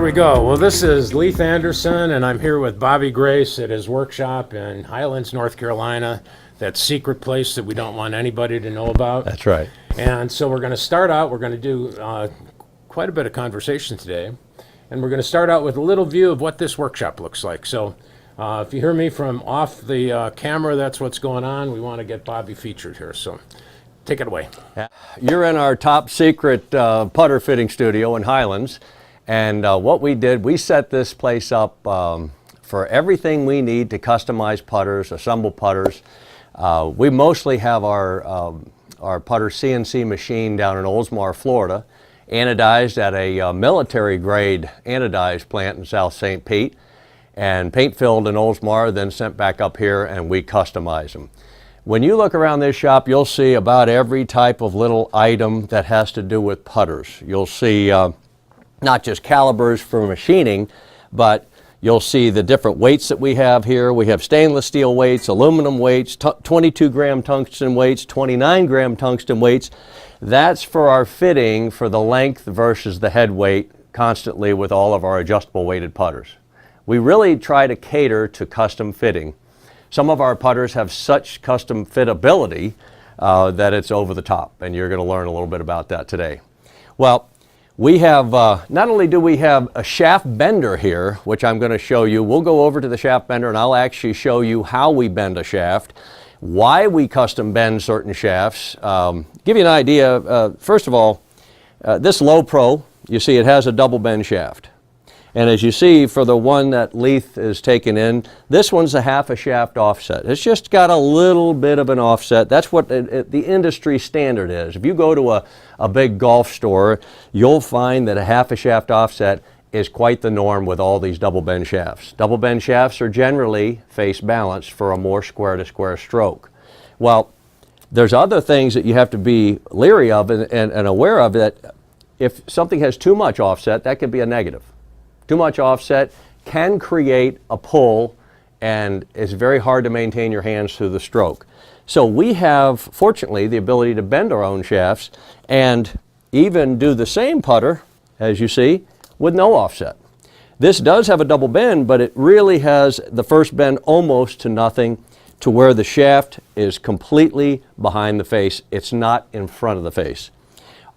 we go. Well, this is Leith Anderson, and I'm here with Bobby Grace at his workshop in Highlands, North Carolina. That secret place that we don't want anybody to know about. That's right. And so we're going to start out, we're going to do quite a bit of conversation today. And we're going to start out with a little view of what this workshop looks like. So if you hear me from off the camera, that's what's going on. We want to get Bobby featured here. So take it away. You're in our top secret putter fitting studio in Highlands. And what we did, we set this place up for everything we need to customize putters, assemble putters. We mostly have our putter CNC machine down in Oldsmar, Florida, anodized at a military grade anodized plant in South St. Pete, and paint filled in Oldsmar, then sent back up here, and we customize them. When you look around this shop, you'll see about every type of little item that has to do with putters. You'll see not just calibers for machining, but you'll see the different weights that we have here. We have stainless steel weights, aluminum weights, 22-gram tungsten weights, 29-gram tungsten weights. That's for our fitting for the length versus the head weight constantly with all of our adjustable weighted putters. We really try to cater to custom fitting. Some of our putters have such custom fitability that it's over the top, and you're going to learn a little bit about that today. Well, we have, not only do we have a shaft bender here, which I'm going to show you. We'll go over to the shaft bender and I'll actually show you how we bend a shaft, why we custom bend certain shafts. Give you an idea, first of all, this Low Pro, you see it has a double bend shaft. And as you see, for the one that Leith is taking in, this one's a half a shaft offset. It's just got a little bit of an offset. That's what the industry standard is. If you go to a big golf store, you'll find that a half a shaft offset is quite the norm with all these double bend shafts. Double bend shafts are generally face balanced for a more square to square stroke. Well, there's other things that you have to be leery of and aware of, that if something has too much offset, that could be a negative. Too much offset can create a pull, and it's very hard to maintain your hands through the stroke. So we have, fortunately, the ability to bend our own shafts and even do the same putter, as you see, with no offset. This does have a double bend, but it really has the first bend almost to nothing, to where the shaft is completely behind the face. It's not in front of the face.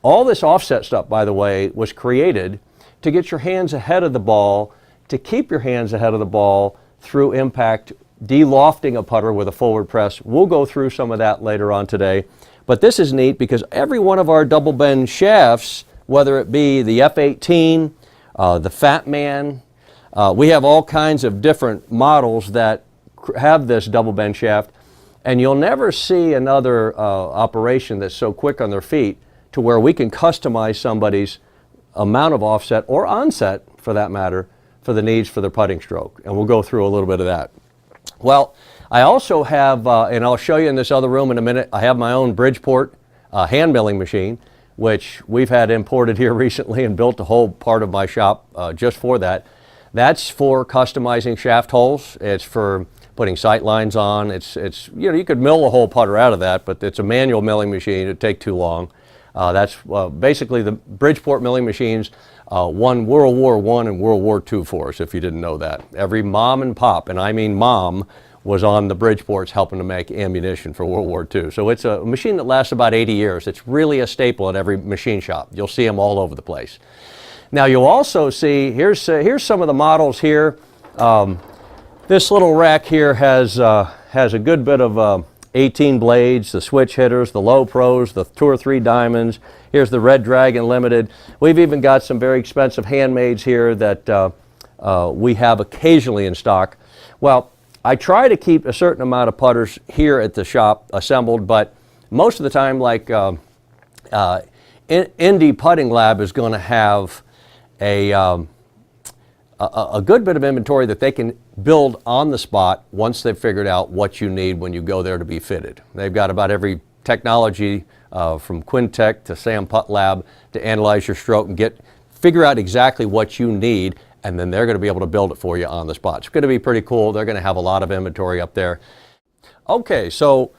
All this offset stuff, by the way, was created to get your hands ahead of the ball, to keep your hands ahead of the ball through impact, de-lofting a putter with a forward press. We'll go through some of that later on today. But this is neat because every one of our double bend shafts, whether it be the F18, the Fat Man, we have all kinds of different models that have this double bend shaft, and you'll never see another operation that's so quick on their feet to where we can customize somebody's amount of offset or onset, for that matter, for the needs for their putting stroke. And we'll go through a little bit of that. Well, I also have, and I'll show you in this other room in a minute, I have my own Bridgeport hand milling machine, which we've had imported here recently and built a whole part of my shop just for that. That's for customizing shaft holes. It's for putting sight lines on. It's you know, you could mill a whole putter out of that, but it's a manual milling machine. It'd take too long. That's basically the Bridgeport milling machines won World War I and World War II for us, if you didn't know that. Every mom and pop, and I mean mom, was on the Bridgeports helping to make ammunition for World War II. So it's a machine that lasts about 80 years. It's really a staple at every machine shop. You'll see them all over the place. Now you'll also see, here's some of the models here. This little rack here has a good bit of 18 blades, the switch hitters, the Low Pros, the 2 or 3 diamonds. Here's the Red Dragon Limited. We've even got some very expensive handmades here that we have occasionally in stock. Well, I try to keep a certain amount of putters here at the shop assembled, but most of the time, like Indy Putting Lab is going to have a good bit of inventory that they can build on the spot once they've figured out what you need when you go there to be fitted. They've got about every technology from Quintech to Sam Putt Lab to analyze your stroke and figure out exactly what you need, and then they're going to be able to build it for you on the spot. It's going to be pretty cool. They're going to have a lot of inventory up there. Okay, so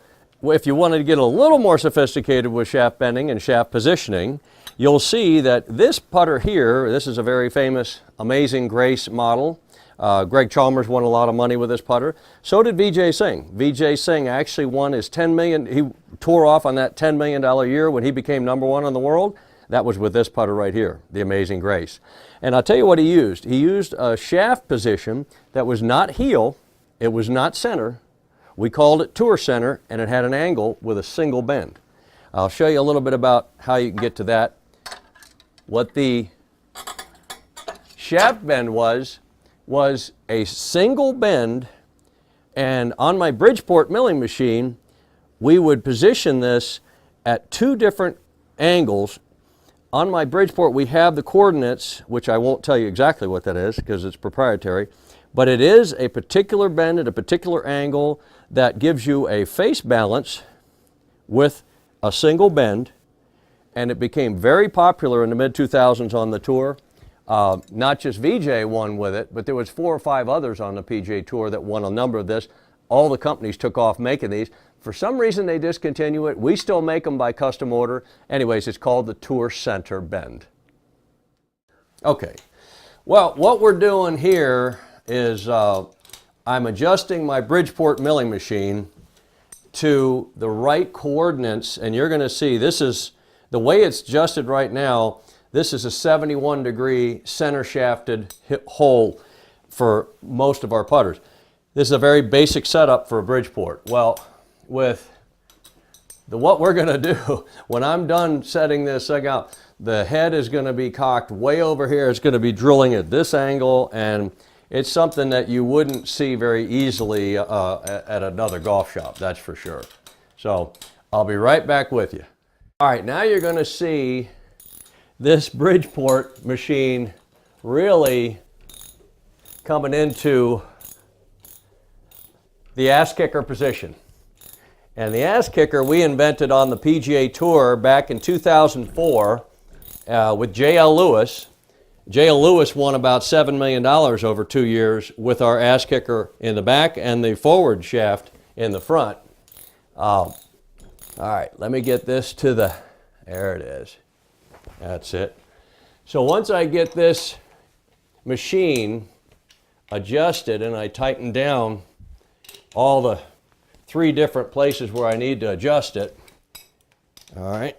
if you wanted to get a little more sophisticated with shaft bending and shaft positioning, you'll see that this putter here, this is a very famous Amazing Grace model. Greg Chalmers won a lot of money with this putter. So did Vijay Singh. Vijay Singh actually won his $10 million, he tore off on that $10 million year when he became #1 in the world. That was with this putter right here, the Amazing Grace. And I'll tell you what he used. He used a shaft position that was not heel, it was not center. We called it tour center, and it had an angle with a single bend. I'll show you a little bit about how you can get to that. What the shaft bend was a single bend, and on my Bridgeport milling machine, we would position this at 2 different angles. On my Bridgeport, we have the coordinates, which I won't tell you exactly what that is because it's proprietary, but it is a particular bend at a particular angle that gives you a face balance with a single bend, and it became very popular in the mid-2000s on the tour. Not just Vijay won with it, but there was 4 or 5 others on the PGA Tour that won a number of this. All the companies took off making these. For some reason they discontinue it. We still make them by custom order. Anyways, it's called the Tour Center Bend. Okay, well, what we're doing here is I'm adjusting my Bridgeport milling machine to the right coordinates, and you're going to see this is the way it's adjusted right now. This is a 71-degree center shafted hole for most of our putters. This is a very basic setup for a Bridgeport. Well, with what we're going to do, when I'm done setting this thing up, the head is going to be cocked way over here. It's going to be drilling at this angle, and it's something that you wouldn't see very easily at another golf shop, that's for sure. So I'll be right back with you. All right, now you're going to see this Bridgeport machine really coming into the ass kicker position. And the ass kicker we invented on the PGA Tour back in 2004 with J.L. Lewis. J.L. Lewis won about $7 million over 2 years with our ass kicker in the back and the forward shaft in the front. All right, let me get this to the, there it is. That's it. So once I get this machine adjusted and I tighten down all the 3 different places where I need to adjust it, all right,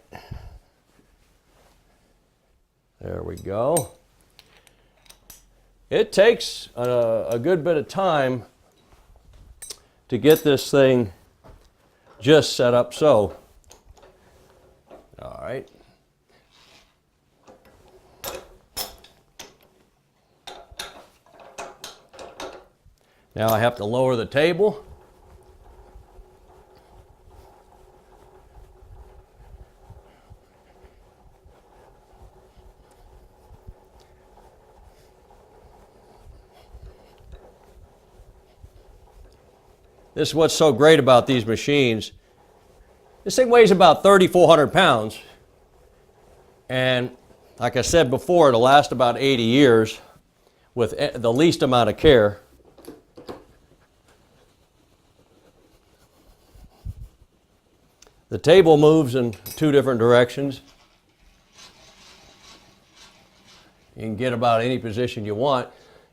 there we go. It takes a good bit of time to get this thing just set up so. All right. Now I have to lower the table. This is what's so great about these machines. This thing weighs about 3,400 pounds. And like I said before, it'll last about 80 years with the least amount of care. The table moves in 2 different directions. You can get about any position you want.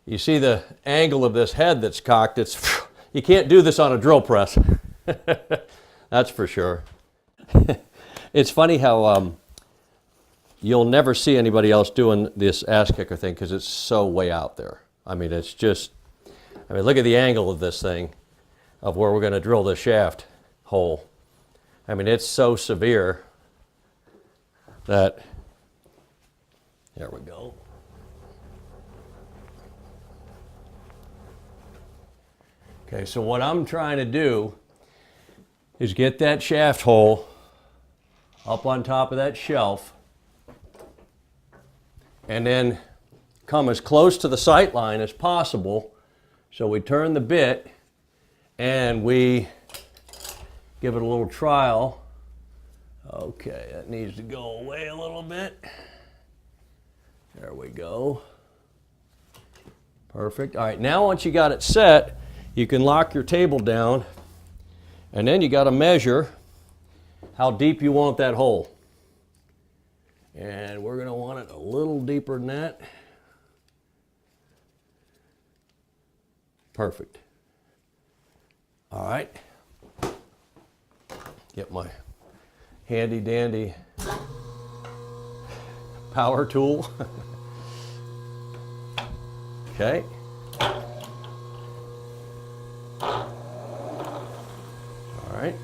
You see the angle of this head that's cocked. You can't do this on a drill press. That's for sure. It's funny how you'll never see anybody else doing this ass kicker thing because it's so way out there. I mean, it's just, look at the angle of this thing, of where we're going to drill the shaft hole. I mean, it's so severe that, there we go. Okay, so what I'm trying to do is get that shaft hole up on top of that shelf and then come as close to the sight line as possible. So we turn the bit and we give it a little trial. Okay, that needs to go away a little bit. There we go. Perfect. All right, now once you got it set, you can lock your table down, and then you got to measure how deep you want that hole. And we're going to want it a little deeper than that. Perfect. All right. Get my handy dandy power tool. Okay. All right.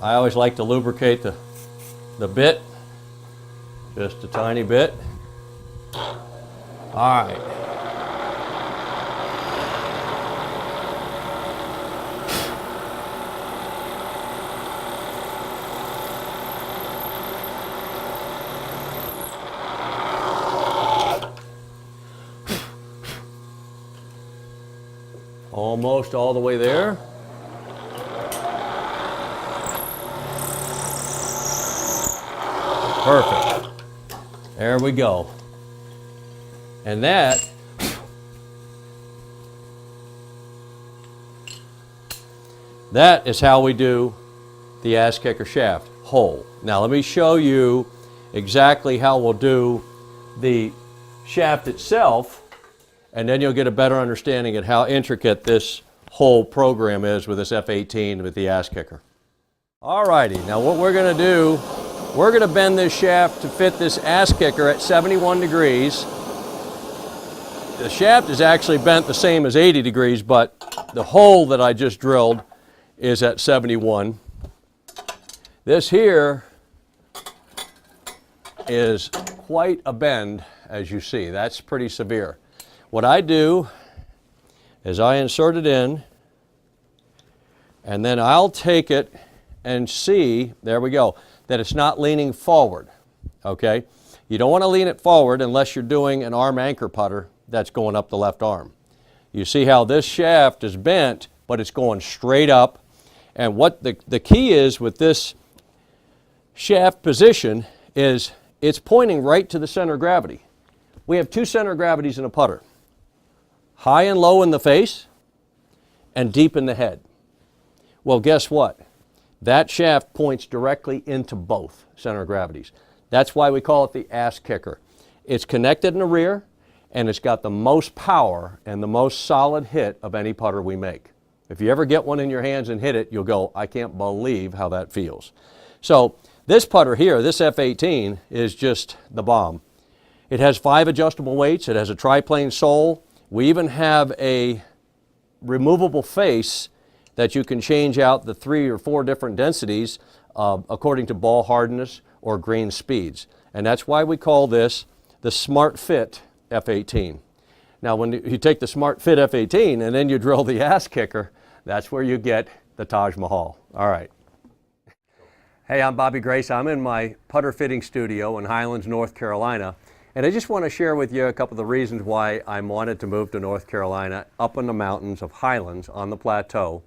I always like to lubricate the bit, just a tiny bit. All right. Almost all the way there. Perfect. There we go. And that is how we do the ass kicker shaft, whole. Now let me show you exactly how we'll do the shaft itself, and then you'll get a better understanding of how intricate this whole program is with this F-18 with the ass kicker. Alrighty, now what we're going to do, we're going to bend this shaft to fit this ass kicker at 71 degrees. The shaft is actually bent the same as 80 degrees, but the hole that I just drilled is at 71. This here is quite a bend, as you see. That's pretty severe. What I do is I insert it in, and then I'll take it and see, there we go, that it's not leaning forward, okay? You don't want to lean it forward unless you're doing an arm anchor putter that's going up the left arm. You see how this shaft is bent, but it's going straight up. And what the key is with this shaft position is it's pointing right to the center of gravity. We have two center of gravities in a putter. High and low in the face and deep in the head. Well, guess what? That shaft points directly into both center of gravities. That's why we call it the ass kicker. It's connected in the rear, and it's got the most power and the most solid hit of any putter we make. If you ever get one in your hands and hit it, you'll go, I can't believe how that feels. So this putter here, this F-18, is just the bomb. It has 5 adjustable weights. It has a triplane sole. We even have a removable face that you can change out the 3 or 4 different densities according to ball hardness or green speeds. And that's why we call this the Smart Fit F-18. Now when you take the Smart Fit F-18 and then you drill the ass kicker, that's where you get the Taj Mahal. All right. Hey, I'm Bobby Grace. I'm in my putter fitting studio in Highlands, North Carolina. And I just want to share with you a couple of the reasons why I wanted to move to North Carolina, up in the mountains of Highlands on the plateau.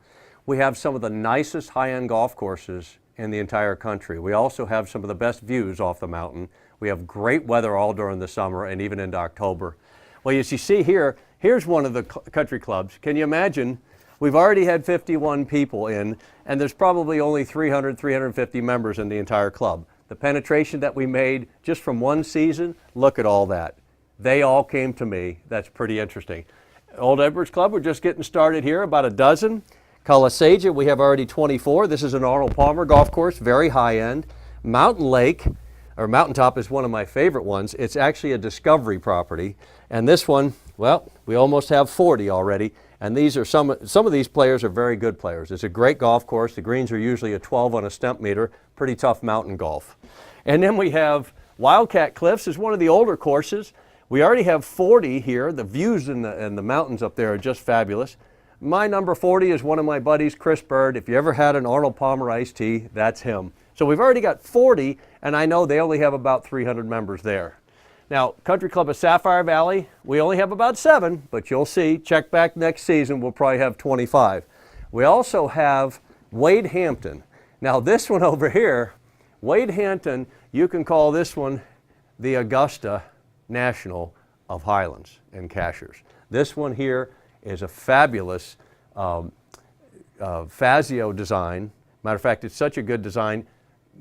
We have some of the nicest high-end golf courses in the entire country. We also have some of the best views off the mountain. We have great weather all during the summer and even into October. Well, as you see here, here's one of the country clubs. Can you imagine? We've already had 51 people in, and there's probably only 300, 350 members in the entire club. The penetration that we made just from one season, look at all that. They all came to me. That's pretty interesting. Old Edwards Club, we're just getting started here, about a dozen. Calisaja, we have already 24. This is an Arnold Palmer golf course, very high end. Mountain Lake, or Mountaintop, is one of my favorite ones. It's actually a discovery property. And this one, well, we almost have 40 already. And these are some of these players are very good players. It's a great golf course. The greens are usually a 12 on a stump meter. Pretty tough mountain golf. And then we have Wildcat Cliffs is one of the older courses. We already have 40 here. The views in the mountains up there are just fabulous. My number 40 is one of my buddies, Chris Bird. If you ever had an Arnold Palmer iced tea, that's him. So we've already got 40, and I know they only have about 300 members there. Now, Country Club of Sapphire Valley, we only have about 7, but you'll see, check back next season, we'll probably have 25. We also have Wade Hampton. Now this one over here, Wade Hampton, you can call this one the Augusta National of Highlands and Cashers. This one here is a fabulous Fazio design. Matter of fact, it's such a good design,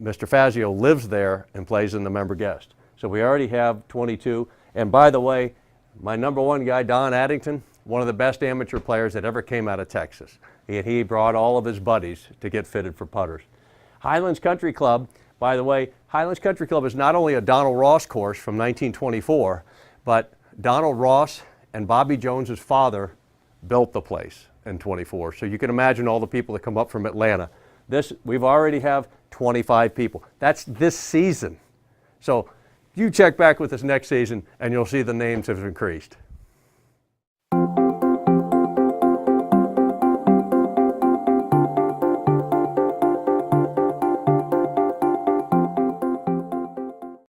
Mr. Fazio lives there and plays in the member guest. So we already have 22. And by the way, my number one guy, Don Addington, one of the best amateur players that ever came out of Texas. He brought all of his buddies to get fitted for putters. Highlands Country Club, by the way, Highlands Country Club is not only a Donald Ross course from 1924, but Donald Ross and Bobby Jones's father built the place in 24. So you can imagine all the people that come up from Atlanta. We've already have 25 people. That's this season. So you check back with us next season and you'll see the names have increased.